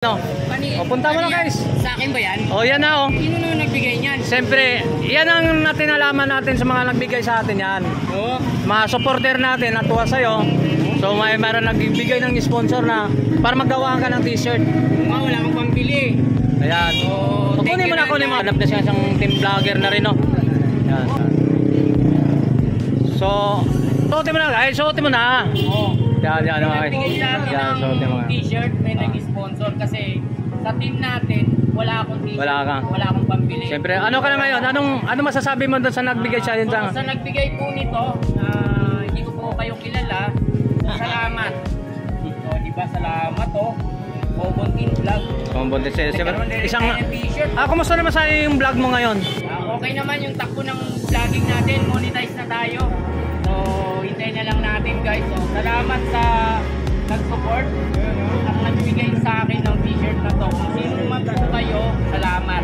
No. O, punta mo na guys. Sa akin ba yan? O yan na o. Sino naman nagbigay niyan? Siyempre, yan ang natin alaman natin sa mga nagbigay sa atin yan. Oo. Mga supporter natin, natuwa sa'yo. So mayroon nagbibigay ng sponsor na para magawa ka ng t-shirt. Wala akong pambili. Ayan. Oo. Kunin mo na, kunin mo. Hanap na siya isang team vlogger na rin, no? Ayan. So, suotin mo na guys, suotin mo na. Oo. Yan, yan, okay. Nagbigay sa akin Yan, suotin mo. ng t-shirt, may nag-sponsor kasi sa team natin, wala akong t-shirt. Wala akong pambili. Siyempre, ano ka na ngayon? Ano masasabi mo doon sa nagbigay siya? Sa nagbigay po nito, hindi ko po kayo kilala. Salamat. So, di ba salamat oh. Bobontin vlog. Bobontin, siyempre. Isang t-shirt. kumusta naman sa yung vlog mo ngayon? Okay naman yung takbo ng vlogging natin. Monetize na tayo. So, hintayin na lang natin guys. So, salamat sa nag-support at nagbigay sa akin ng t-shirt na to. Kung sino man po kayo, salamat.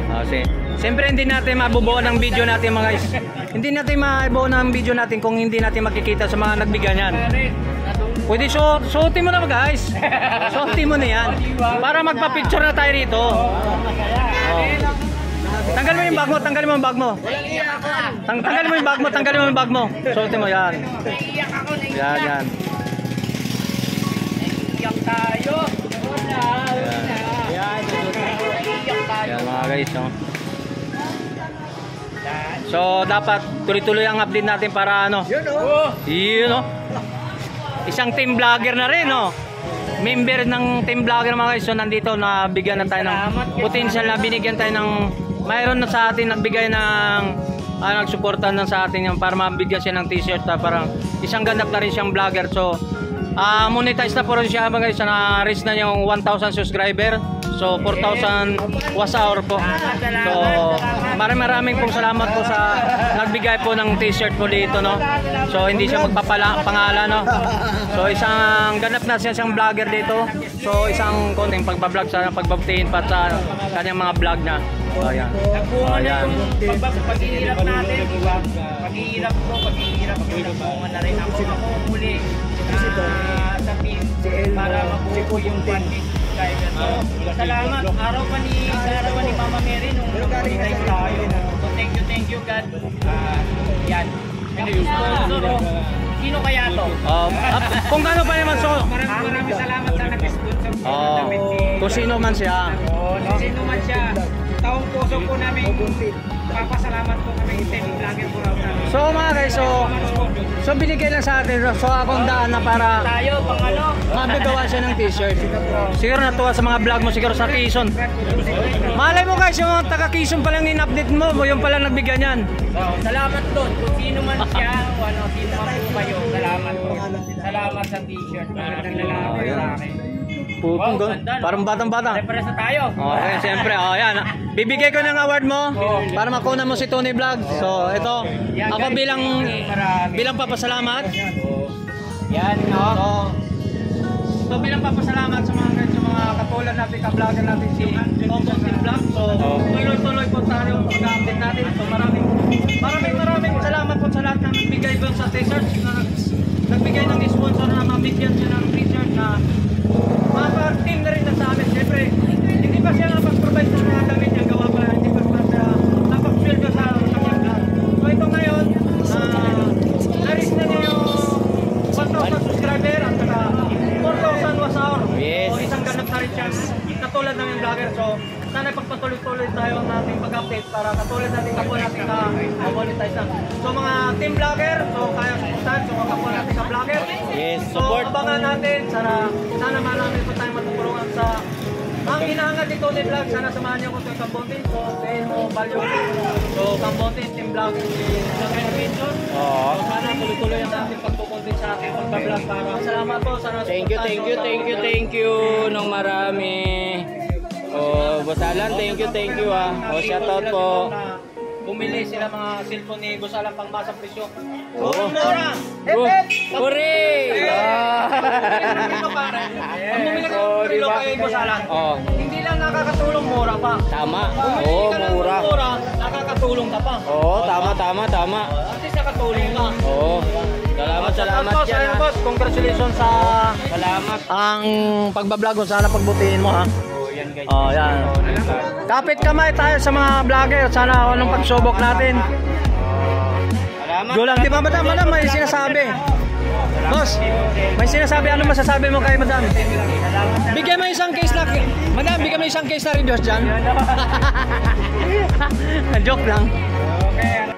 Siyempre hindi natin mabubuo ng video natin mga guys. Hindi natin mabubuo ng video natin kung hindi natin makikita sa mga nagbigay niyan. Pwede suotin mo na guys. Suotin mo na yan. Para magpa-picture na tayo rito. Tanggal mo yung bag mo, tanggal mo yung bag mo. Tanggal mo yung bag mo, tanggal mo yung bag mo. Suotin mo yan. Naiiyak ako, naiiyak. Yan, yan. Naiiyak tayo. Naiiyak tayo. Yan mga guys, no? So dapat tuloy-tuloy ang update natin para ano. Yun no. Isang team vlogger na rin, no? Member ng team vlogger mga guys. So nandito na bigyan na tayo ng potential na binigyan tayo ng mayroon na sa atin nagbigay ng nagsuporta na sa atin yung para mabigyan siya ng t-shirt parang isang ganap na rin siyang vlogger. So monetize na po rin siya mga guys, na reach na yung 1,000 subscriber. So 4,000 watch hour po. So maraming pong salamat po sa nagbigay po ng t-shirt po dito, no. So hindi siya magpapangalan, no. So isang ganap na siya siyang vlogger dito. So isang konting pagbablog sa pagbabtiin pa sa kanyang mga vlog na. Oh, ayan. Ayan. Paghihirap natin, diba? Paghihirap ko, nagpungan na rin ako muli sa team para mabuo ko yung bandit subscriber. So, salamat. Araw pa ni Mama Mary nung monetize tayo. So, thank you God. Yan. Sino kaya to? Kung gano'n pa naman so. Maraming salamat sa nag-sponsor. Kung sino man siya. Kung sino man siya. Taong puso po namin papasalamat po kami team vlogger po raw. So mga guys, so binigay lang sa atin. So akong daan na para tayo pang ano magagawa siya ng t-shirt. Siguro natuwa sa mga vlog mo, siguro sa Quezon. Malay mo guys, yung mga taga Quezon palang in-update mo, yung palang nagbigyan yan. Salamat doon kung sino man siya, sino man po kayo. Salamat po. Salamat sa t-shirt na naglalaki sa akin. Wow, parang batang-bata. Represa tayo. Okay, siyempre. Yan. Bibigay ko ng award mo para makuha mo si Tony Vlog. So, ito. Ako bilang papasalamat. Yan, no? So, bilang papasalamat sa mga katulad natin, ka-vlogger natin si Bobontin Vlog. So, tuloy-tuloy po tayo mag-update natin. So, maraming salamat po sa lahat ng nagbigay doon sa t-shirt. Nagbigay ng sponsor na mabigyan siya ng t-shirt na mga team na rin na sa amin. Siyempre, hindi pa siya napag-provide sa mga damit niya. Gawa pa, hindi pa siya napag-sweldo sa kanyang vlog. So ito ngayon, na-reach na niya yung 1,000 subscriber at saka 4,000 watch hour. Yes. So isang ganap na rin siya katulad ng yung vlogger. So sana pagpatuloy-tuloy tayo ng ating pag-update para katulad natin kapwa natin ka-monetize na. So mga team vlogger, so kaya supportan, so kapwa natin ka-vlogger. Yes, support. So abangan natin, sana marami pa tayong matutulungan sa ang hinahangat ni Tony Vlog. Sana samahan niyo ko sa Kambontin. So sayin mo, value. So Kambontin, team vlog, Adventure. So sana tuloy-tuloy ang ating pagpupuntin sa ating pagbablog para salamat po. Sana Thank you nung marami. Boss Alan, thank you shoutout po. Bumili sila mga cellphone ni Boss Alan pang masang presyo. Mura! Hooray! Ang bumili ka ng relo kay Boss Alan. Hindi lang nakakatulong, mura pa. Tama. Bumili ka ng Mura. Nakakatulong ka pa. Tama. At least nakatulong ka. Salamat yan. Boss, congratulations sa salamat. ang pagbablog mo. Sana pagbutihin mo ha. Yan yan guys. Oh, yan. Kapit kamay tayo sa mga vlogger. Sana anong pagsubok natin. Salamat. Gulang, di ba madam? Madam, may sinasabi. Boss, may sinasabi. Ano masasabi mo kay madam? Bigyan mo isang case na. Madam, bigyan mo isang case na rin Diyos dyan. Joke lang. Okay.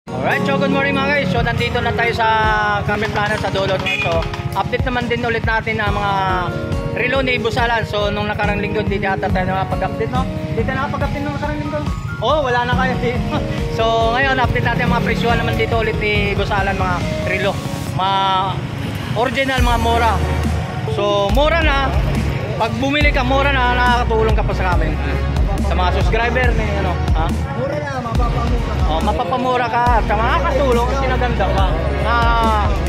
Alright, so good morning mga guys. So nandito na tayo sa Camel Planet sa dulo. So update naman din ulit natin ang mga relo ni Busalan. So nung nakarang linggo dito ata tayo nakapag-update, no? Dito nakapag-update nung nakarang linggo? Oh, wala na kayo dito. So ngayon update natin ang mga presyuhan naman dito ulit ni Busalan, mga relo. Mga original, mga mura. So mura na. Pag bumili ka, mura na, nakakatulong ka pa sa amin. Sa mga subscriber ni ano, ha? Mura na, mapapamura ka. Oh, mapapamura ka at makakatulong kasi naganda ka na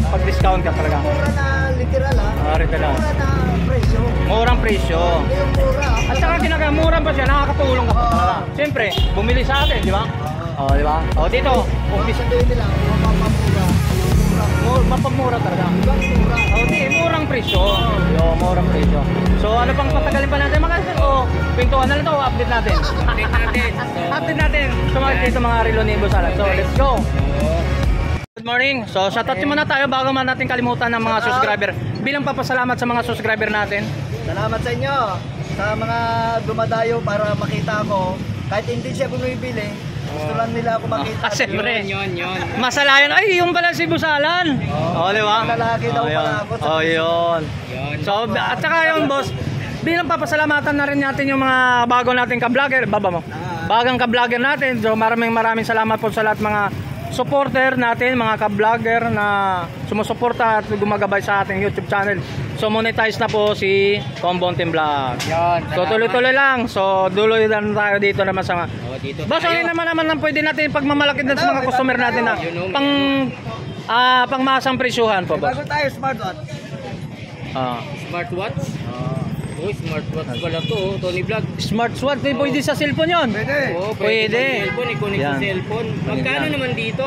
pag-discount ka talaga. Mura na literal ha. Retail lang. Mura na presyo. Murang presyo. Hindi yung mura. At saka kinagamura pa siya, nakakatulong ka pa talaga. Siyempre, bumili sa atin, di ba? Oh, di ba? Oh, dito, office. Sabihin nila, mapapamura. Mapamura talaga. Mura. Oh, di, murang presyo. Yo, murang presyo. So, ano pang patagalin pa natin mga guys? O, pintuan na lang to, update natin. Update natin. Update natin. So, mga dito mga relo ni Busalan. So, let's go. Good morning. So, shoutout muna tayo bago man natin kalimutan ng mga subscriber. Bilang papasalamat sa mga subscriber natin. Salamat sa inyo. Sa mga dumadayo para makita ako. Kahit hindi siya bumibili, gusto lang nila ako makita. Ah, siyempre. Yun. Masalayan. Ay, yung pala si Busalan. Oh, di ba? Lalaki daw yun. pala ako. Oh, yun. So, at saka yung boss, bilang papasalamatan na rin natin yung mga bago nating ka-vlogger. Baba mo. Bagang ka-vlogger natin. So, maraming salamat po sa lahat mga supporter natin, mga ka-vlogger na sumusuporta at gumagabay sa ating YouTube channel. So, monetize na po si Combon Team Vlog. Yun. So, tuloy-tuloy lang. So, duloy lang tayo dito naman sa mga. Oh, dito Boss, tayo. ano naman ang pwede natin pagmamalaki din sa mga customer natin na pangmasang presyuhan po, boss. Bago tayo, smartwatch. Smartwatch? Oh, smartwatch pala to, oh. Tony Vlog. Smartwatch, pwede sa cellphone yun. Pwede. Oh, Pwede. sa cellphone, i-connect sa Yan. cellphone. Magkano Yan. naman dito?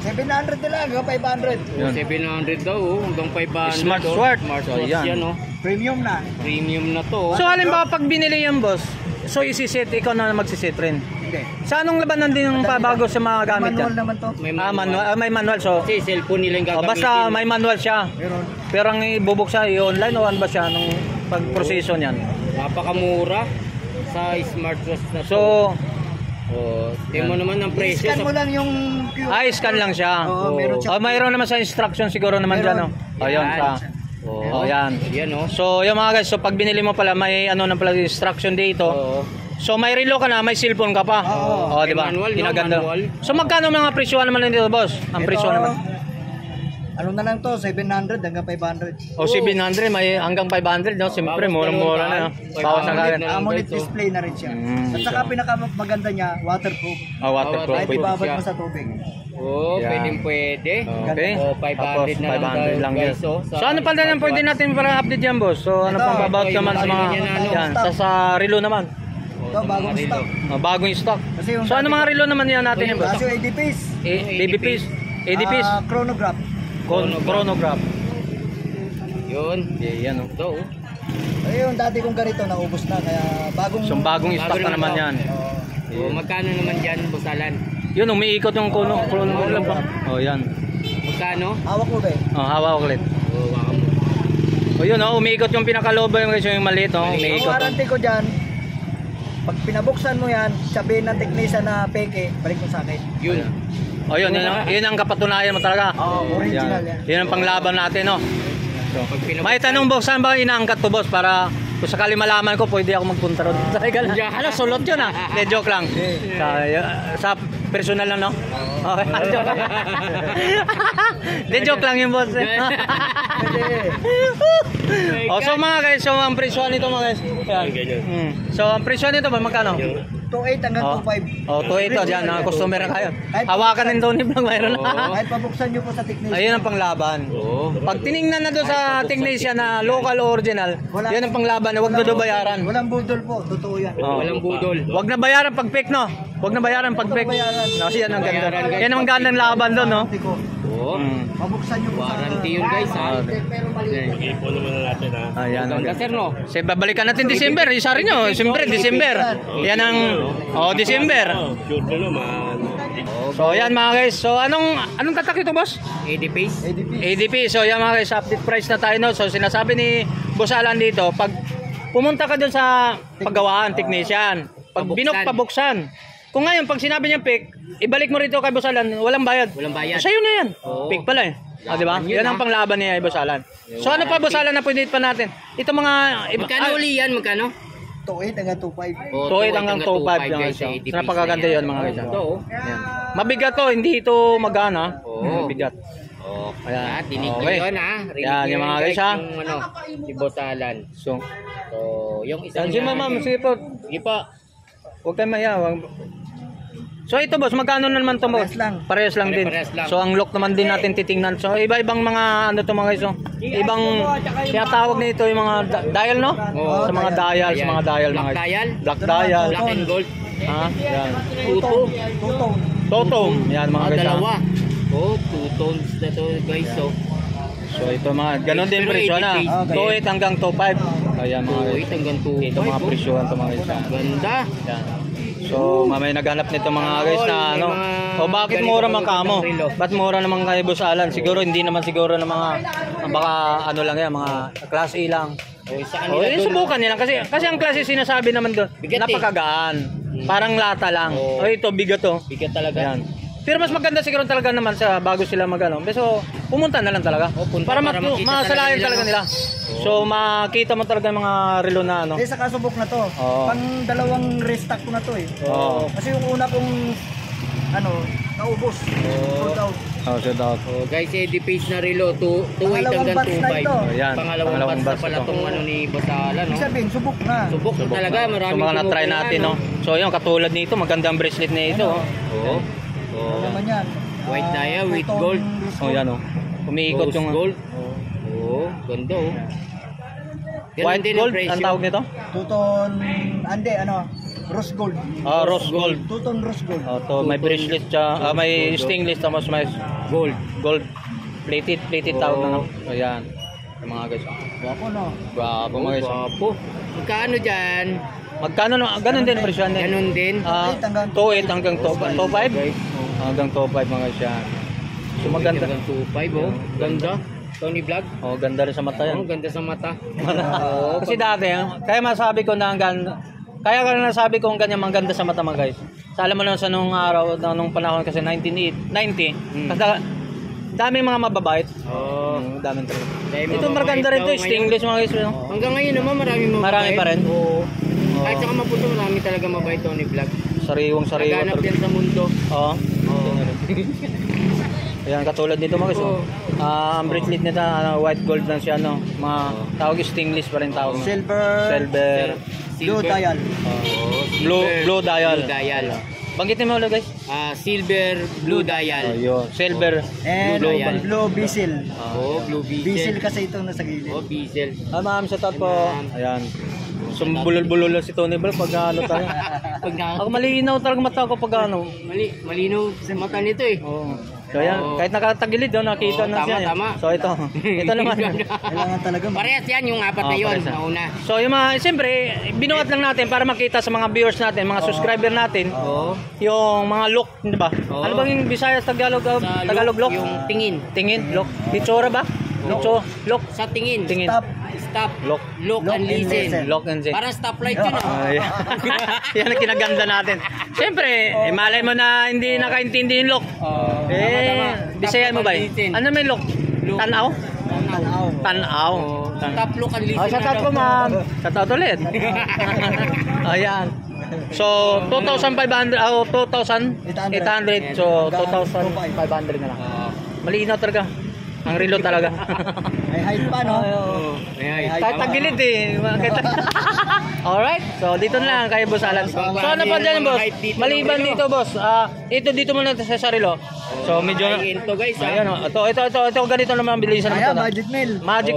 700 nila, hanggang 500. Yun. 700 daw, oh. Hanggang 500. Smartwatch. Smartwatch So, yan. yan, oh. Premium na. Premium na to, oh. So, halimbawa pag binili yan, boss, so isiset, ikaw na magsiset rin. Hindi. Sa anong labanan din yung pabago sa mga gamit Manual yan? naman to. May manual. So, Kasi cellphone nila yung gagamitin. basta may manual siya. Meron. Pero ang ibubuksa, i-online o ano ba siya nung pag-proseso niyan? Napakamura sa smartwatch na to. So, oh, tingnan mo naman ang presyo Scan sa mo lang yung QR. scan lang siya. Oo, meron siya. Mayroon naman sa instruction siguro naman Meron. dyan. Oh, yun. Yan. Sa, Oh, yan. Yan, oh. So, yung mga guys, so pag binili mo pala, may ano na pala instruction dito. Oo. So, may relo ka na, may cellphone ka pa. Oo. Oh, di ba? May manual, no? Ginaganda. Manual. So, magkano mga presyo naman dito, boss? Ang presyo Ito, naman. Ano na lang to, 700 hanggang 500. O 700, may hanggang 500, no? Siyempre, murang-mura na. Bawas na kagad. AMOLED display na rin siya. At saka pinakamaganda niya, waterproof. Oh, waterproof. Kahit Pwede ibabad siya. mo sa tubig. Oh, Yan. pwede. Okay. Oh, 500 na lang, 500 lang guys, guys. oh, So ano pa din ang pwede natin para update yan, boss? So ano Ito, pang about ito, naman sa yung mga mga relo yan, sa relo naman. Ito, bagong stock. Bagong stock. Kasi yung So ano mga relo naman yan natin yan, boss? Kasi yung ADPs. ADPs. ADPs. Chronograph. Chronograph. Yun. Yan, oh. Ito, oh. Ayun, dati kong ganito, naubos na. Kaya bagong... So bagong stock na naman yan. Oh, magkano naman dyan, Busalan? Yun, umiikot yung chronograph. Oh, yan. Magkano? Hawak mo ba eh? Oh, hawak ulit. Oh, waka mo. Oh, yun, oh, umiikot yung pinakalobo yung guys, yung maliit, oh. Ang Umiikot. warranty ko dyan, pag pinabuksan mo yan, sabihin ng teknisa na peke, balik mo sa akin. Yun. Oh, yun ang kapatunayan mo talaga. Oo, original yan. Yan ang panglaban natin, no. Pag pinabuksan- May tanong boss, saan ba inaangkat to, boss, para Kung sakali malaman ko, pwede ako magpunta ron. Ano, sulot yun ah. De, joke lang. Sa personal lang, no? Okay. De, joke lang yung boss. So mga guys, so ang presyo nito mga guys. Yan. So ang presyo nito ba magkano? 2.8 hanggang 2.5. 2.8 to dyan, customer na kayo. Hawakan din Tony Vlog, mayroon na. Kahit pabuksan nyo po sa technician. Ayun ang panglaban. Pag tiningnan na doon sa technician na local original, yan ang panglaban na huwag na doon bayaran. Walang budol po, totoo yan. Walang budol. Huwag na bayaran pag pick, no? Huwag na bayaran pag pick. Kasi yan ang ganda. Yan ang gandang laban doon, no? Pabuksan nyo po sa... Warranty yun guys ha. Ipon naman natin ha. Ayan. Ganda sir no? Kasi babalikan natin December. Isa rin nyo. Siyempre, December. Yan ang... December. Sure ko naman. So, yan mga guys. So, anong tatak ito, boss? 80 piece. ADP. So, yan mga guys. Update price na tayo, no? So, sinasabi ni Boss Alan dito, pag pumunta ka dun sa paggawaan, technician, pag pabuksan. Kung ngayon, pag sinabi niya pick, ibalik mo rito kay Boss Alan, walang bayad. Walang bayad. Sa'yo na yan. Pick pala eh. Di ba? Yan ang panglaban niya, Boss Alan. So, ano pa, Boss Alan, na pwede pa natin? Ito mga... Magkano uli yan? Magkano? 2.8 hanggang 2.5. 2.8 hanggang 2.5 guys. So, napakaganda yun mga guys. Yan. Mabigat to, hindi ito magana. Mabigat. Ayan. Dinig ko Okay. yun ha. Yan, yung mga guys, ha? Yung ano, si Boss Alan. So, Yung isang... yan si mama, sige po. Sige po. Huwag kayo mahiya. So ito boss, magkano naman ito boss? Parehas lang. Parehas lang din. Parehas lang. So ang lock naman din natin titingnan. So iba-ibang mga ano to mga guys. So, ibang tinatawag nito yung mga dial, no? Sa mga dial, sa mga dial mga Black dial? Black dial. Black and gold. Ha? Yan. Tutong. Totom. Yan mga guys. Dalawa. Ha? 2 tones na to guys. So ito mga ganun din Pero presyo na. 2.8 hanggang 2.5. Ayan mga guys. 2.8 hanggang 2.5. Ito mga presyohan to mga guys. Ganda. Yan. So, mamaya naghanap nito mga guys na ano. O bakit mura man kamo? Ba't mura naman kay Boss Alan? Siguro hindi naman siguro ng mga baka ano lang yan, mga class A lang. O, subukan nila kasi ang klase sinasabi naman doon, napakagaan. Parang lata lang. O ito bigat to. Bigat talaga. Yan. Pero mas maganda siguro talaga naman sa bago sila magano. So, pumunta na lang talaga. Para masalayan talaga nila. So, makita mo talaga mga relo na ano. Sa kasubok na to. Pang dalawang restock ko na to eh. Kasi yung una kong naubos. Sold out. Sold out. Guys, 80 piece na relo, 2.8 hanggang 2.5. Ayan. Pangalawang batch na pala itong ano ni Boss Alan, no? Ibig sabihin, subok na. Subok na talaga, maraming so, mga na-try natin, no? So, yun, katulad nito, magandang bracelet na ito. Ano naman yan? White dial with gold. Yan, umiikot yung... gold. Ganda, White gold, ang tawag nito? Tuton, rose gold. Rose gold. Tuton rose gold. May bracelet siya, may stainless, tapos may gold. Plated tawag na, no? Ayan. Yung mga guys. Guwapo, no? Guwapo mga guys. Guwapo. Magkano dyan? Magkano no? Ganun din presyo din. Ganun din. 2.8 hanggang 2.5. Hanggang 2.5 mga guys yan. So maganda. Hanggang 2.5 Ganda. Tony Vlog. Ganda rin sa mata yan. Ganda sa mata. Kasi dati, kaya masabi ko na kaya nasabi ko ang ganyan maganda sa mata mga guys. Sa alam mo na sa nung araw, nung panahon kasi 1990. Kasi daming mga mababait. Daming talaga. Ito maganda rin to, stainless mga guys. Hanggang ngayon naman marami pa rin. Kahit saka maputo, marami talaga mabait Tony Vlog. Sariwang Naganap yan sa mundo. Ayan, katulad nito mga guys. Ang bracelet nito, white gold lang siya, no? Mga tawag stainless pa rin tawag. Silver. Blue dial. Blue dial. Banggitin mo ulit guys. Silver, blue dial. Silver, and blue bezel. Blue bezel. Bezel kasi ito nasa gilid. Bezel. Ma'am, sa top po. Ayan. Bulol-bulol si Tony Bro pag ano tayo. Ako malinaw talaga mata ko pag ano. Malinaw sa mata nito eh. So yan, kahit nakatagilid nakita na siya. Tama. So ito naman. Kailangan talaga. Parehas yan yung apat na yun, nauna. So yung mga, siyempre, binuhat lang natin para makita sa mga viewers natin, mga subscriber natin, yung mga look, di ba? Ano bang yung Visayas, Tagalog look? Yung tingin. Tingin, look. Itsura ba? Look. Sa tingin. Stop. Look and listen. Look and listen. Parang stoplight yun. Yan ang kinaganda natin. Siyempre, malay mo na hindi nakaintindi yung look. Bisaya mo ba eh? Ano may look? Tanaw? Tanaw. Taplo kan Oh, shout out po, ma'am. Shout out ulit. Ayan. So, 2,500, 2,800. So, 2,500 na lang. Malinaw talaga. Ang relo talaga. May height pa, no? Kahit tagilid eh. Alright. So, dito na lang kay Boss Alan. So, ano pa dyan, boss? Maliban dito, boss. Ito dito muna sa sarilo. So, medyo... Ito guys, Ayan, oh. Ito, ganito naman. Bilisan Ayan, naman ito. budget meal. Magic,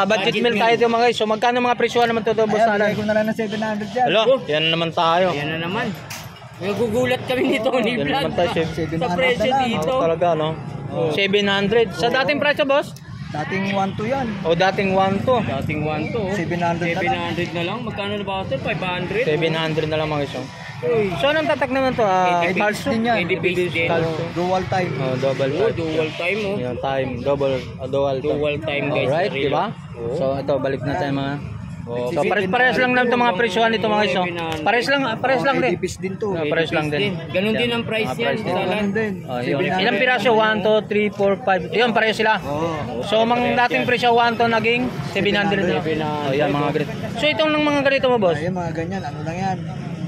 budget meal tayo ito mga guys. So, magkano mga presyo naman ito, Boss Ayan, Alan? bigay ko na lang ng 700 dyan. Hello, yan naman tayo. Yan na naman. Nagugulat kami nito ni Yan Vlog. naman tayo, chef. Sa presyo dito. Talaga, no? 700. Sa dating presyo, boss? Dating 1-2 yan. O dating 1 to. Dating 1 to. 700 na lang. 700 na lang. Magkano na ba ito? 500? 700 na lang mga guys. So, anong tatak naman to? Pulse din yan. 80 base din. Dual time. Oh, double Oh, type. dual time oh. Yan, time. Dual time. Dual time guys. Alright, Sarili. diba? So, ito, balik na tayo mga... So, pares lang lang ito mga presyohan nito mga guys. Pares lang din. Tipis din to. Pares lang din. Ganun din ang price yan. din. Ganun din. Oh, yun. Ilang piraso? 1, 2, 3, 4, 5. Yun, pareho sila. So, mga dating presyo 1 to naging 700 na. Oh, yan mga ganito. So, itong ng mga ganito mo, boss? Ayun, mga ganyan. Ano lang yan.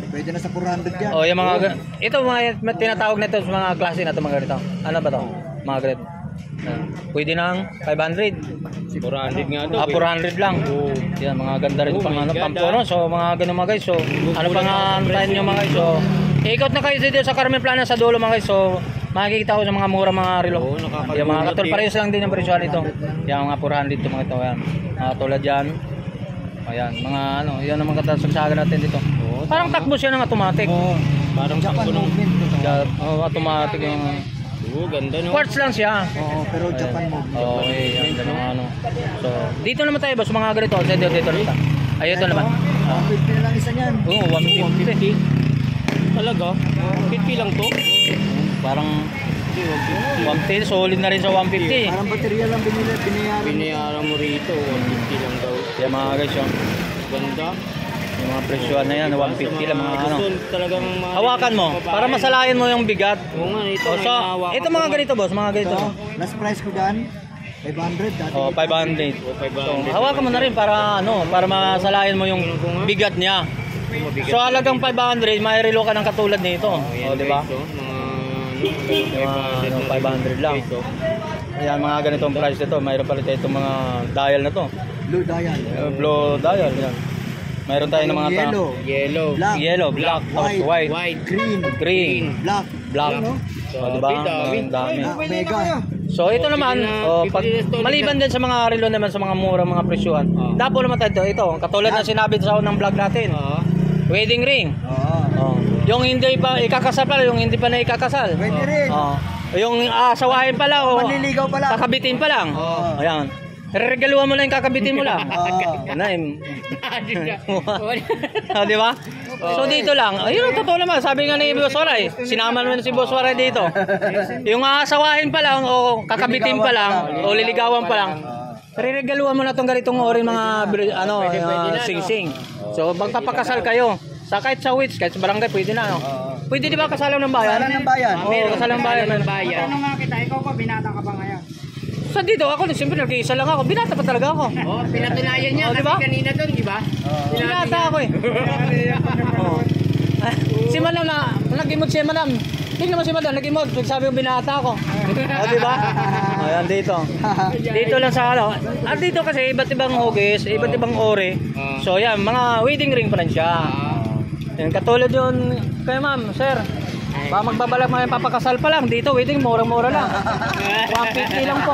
Pwede na sa 400 yan. Oh, yung mga ito mga tinatawag nito sa mga klase na ito mga ganito. Ano ba to? Mga ganito. Pwede nang 500. 400 nga to. 400 lang. Yan, mga ganda rin pang ano, pampuno. So, mga ganun mga guys. So, ano pang antayin nyo mga guys. So, ikot na kayo dito sa Carmen Plana sa dulo mga guys. So, makikita ko sa mga mura mga relo. Yung mga katol parehas lang din ang presyo nito. Yung mga 400 to mga ito. Yan. Mga tulad yan. Ayan, mga ano, yan ang mga kasagsagan natin dito. Parang takbo siya ng automatic. Parang Japan movement. Automatic yung... Ganda no. Quartz lang siya. Oo, pero Japan movement. Oo, yan ganun ano. So, dito naman tayo boss, mga ganito. Dito. Ay, ito naman. 150 na lang isa niyan. Oo, 150. Talaga? 50 lang to? Parang 150, solid na rin sa 150. Parang baterya lang binayaran. Binayaran mo rito, 150 lang daw. Yan mga guys, yung Ganda. mga presyohan na yan, 150 lang mga ano. Gusto talagang Hawakan mo, para masalayan mo yung bigat. Oo nga, ito. Oh, so, ito mga ganito boss, mga ganito. Ito, last price ko dyan, 500. Dati Oh, 500. So, 500. hawakan mo na rin para ano, para masalayan mo yung bigat niya. So, halagang 500, may relo ka ng katulad nito. Oh, di ba? Mga 500 lang. Ayan, mga ganitong price nito. Mayroon pala tayo itong mga dial na to. blue dial. Blow dial, yan. Mayroon tayo ng mga Yellow. Black. yellow, black, tapos white, White. Green. black. Black. No? So, diba? Ang dami. Mega. So, ito naman, pag, maliban din sa mga relo naman sa mga murang mga presyuhan. Dapo naman tayo ito. Katulad na sinabi sa unang vlog natin. Wedding ring. Oo. Yung hindi pa ikakasal pala, yung hindi pa na ikakasal. Pwede rin. Yung asawahin pala o Manliligaw pala. kakabitin pa lang. Ayan. Regaluhan mo lang yung kakabitin mo lang. Di ba? So dito lang. Ayun, totoo naman. Sabi nga ni Boss Waray, sinama naman si Boss Waray dito. Yung asawahin pa lang o kakabitin pa lang o liligawan pa lang. Regaluhan mo na itong ganitong orin mga ano, sing-sing. So magpapakasal kayo. Sa kahit sa WITS, kahit sa barangay, pwede na. No? Pwede di ba kasalan ng bayan? Kasalan ng bayan. Oo, kasalan ng bayan. Ano nga kita, ikaw pa, binata ka pa ngayon? So dito ako, siyempre nag-iisa lang ako. Binata pa talaga ako. Oh, pinatunayan niya Oh, kasi diba? kanina doon, di ba? Binata ako eh. Oh. Si Madam na, nag-imod si Madam. Tingnan mo si Madam, nag-imod. Sabi ko binata ako. O, di ba? Ayan, dito. Dito lang sa ano. At dito kasi iba't ibang hugis, iba't ibang ore. So yan, mga wedding ring pa rin siya. Yan, katulad yun kay ma'am, sir. Ba magbabalak mga papakasal pa lang dito, wedding mura-mura lang. 150 lang po.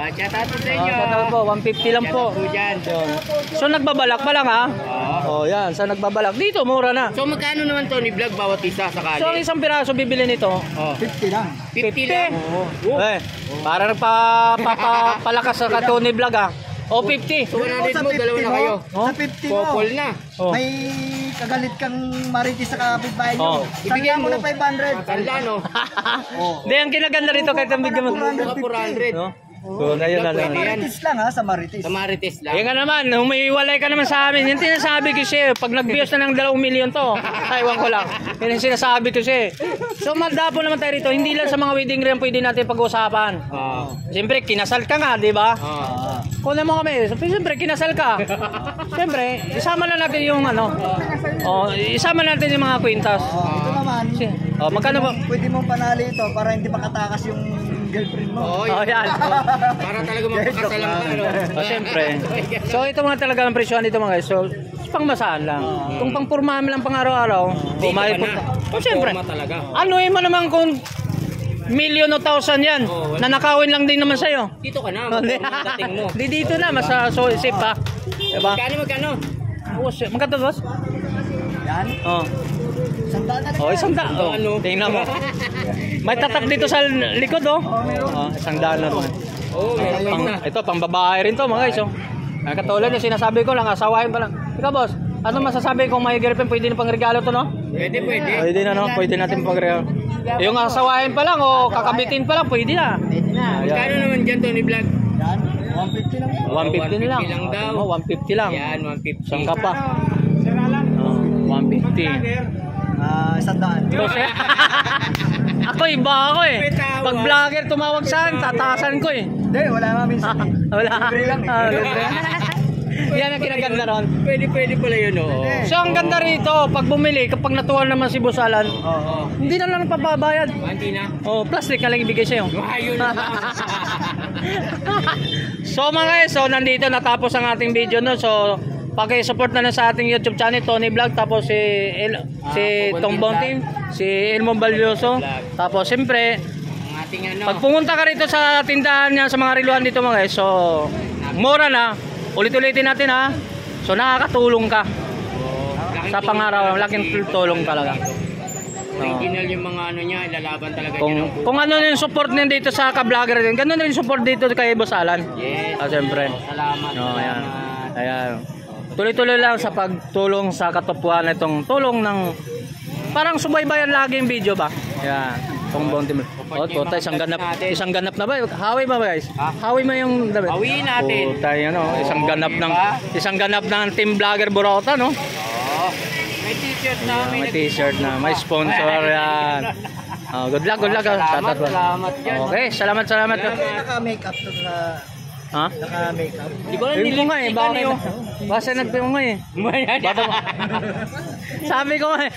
Chat out sa inyo. Katulad po, 150 lang po. Dyan. Yun. So nagbabalak pa lang ha. Oh, yan, sa nagbabalak dito mura na. So magkano naman to ni vlog bawat isa sakali? So ang isang piraso bibili nito, 50 lang. 50 lang. Eh, para nagpapalakas sa Tony Vlog ah. O 50. So 100 mo, dalawa na kayo. Sa 50 mo. Couple na. Oh. May kagalit kang maritis sa kapitbahay Oh. nyo. Ibigay Ibigyan mo mo. na 500. Tanda no? Hindi, ang kinaganda rito kahit ang bigyan mo. Mga 400. No? So, ayun na lang. Marites lang ha, sa Marites. Sa Marites lang. Yan nga naman, humiwalay ka naman sa amin. Yan tinasabi ko siya. Pag nag-views na ng 2 million to, taiwan ko lang. Yan ang sinasabi ko siya. So maldapo naman tayo rito. Hindi lang sa mga wedding rin pwede natin pag-usapan. Siyempre, kinasal ka nga, di ba? Kunin mo kami. Siyempre, kinasal ka. Siyempre, isama na natin yung ano. Isama natin yung mga kwintas. Ito naman, Magkano ba? pwede mong panali ito para hindi makatakas yung girlfriend mo. Yan. Para talaga magpakasalang ka, no? Siyempre. So ito mga talaga ang presyohan dito mga guys. So pangmasaan lang. Kung pangpurmahan lang pang araw-araw, may siyempre. Talaga. Anuin mo naman kung million o thousand yan. Nanakawin lang din naman sa'yo. Dito ka na, dating mo. Di dito na, mas safe pa. Diba? Magkano? Magkano boss? Yan. Isang daan. Tingnan mo. May tatak dito sa likod isang daan na naman. Ito, pang babae rin to mga guys. Katulad yung sinasabi ko lang, asawahin pa lang. Ikaw boss, ano masasabi kung may girlfriend, pwede na pang regalo to, no? Pwede. Pwede na, no? Pwede natin pang regalo. Yung asawahin pa lang o kakabitin pa lang, pwede na. Magkano naman dyan, Tony Vlog? Yan, 150 lang yan. 150 lang. 150 lang daw. 150 lang. Yan, 150. Saan ka pa? 150. Isang daan. Ako iba ako eh. Pag vlogger tumawag saan, tatasan ko eh. Hindi, wala nga minsan. Wala. Libre lang eh. Libre. Yan ang kinaganda ron. Pwede pala yun, oo. So ang ganda rito, pag bumili, kapag natuwa naman si Boss Alan, hindi na lang papabayad. Hindi na. Plastic na lang ibigay sa'yo. Ayun na. So mga guys, nandito natapos ang ating video no. So paki-support na lang sa ating YouTube channel Tony Vlog, tapos si Tongbong Team, si Elmo Balyoso. Tapos siyempre, Ang ating ano. pag pumunta ka rito sa tindahan niya sa mga riluhan dito mga guys, so mura na. Ulit-ulitin natin ha. So nakakatulong ka sa pangaraw, laking tulong talaga. Original yung mga ano niya, ilalaban talaga niya. Kung ano yung support niya dito sa ka-vlogger din, ganun rin support dito kay Boss Alan. Yes. Siyempre. Salamat. Ayan. Tuloy-tuloy lang sa pagtulong sa katupuan itong tulong ng parang subaybayan lagi yung video ba? Ayan. Tongbong Team. Tayo isang ganap na ba? Hawi ba guys? Hawi mo yung damit. Hawiin natin. Tayo isang ganap ng Team Vlogger Burauta, no? May t-shirt na. May t-shirt na, may sponsor yan. Good luck. Salamat yan. Okay, salamat. Naka-makeup to sa... Ha? Naka-makeup. Di ko lang Ayun ko nga eh, baka nagpimo nga eh. Sabi ko nga eh. Sabi ko nga eh,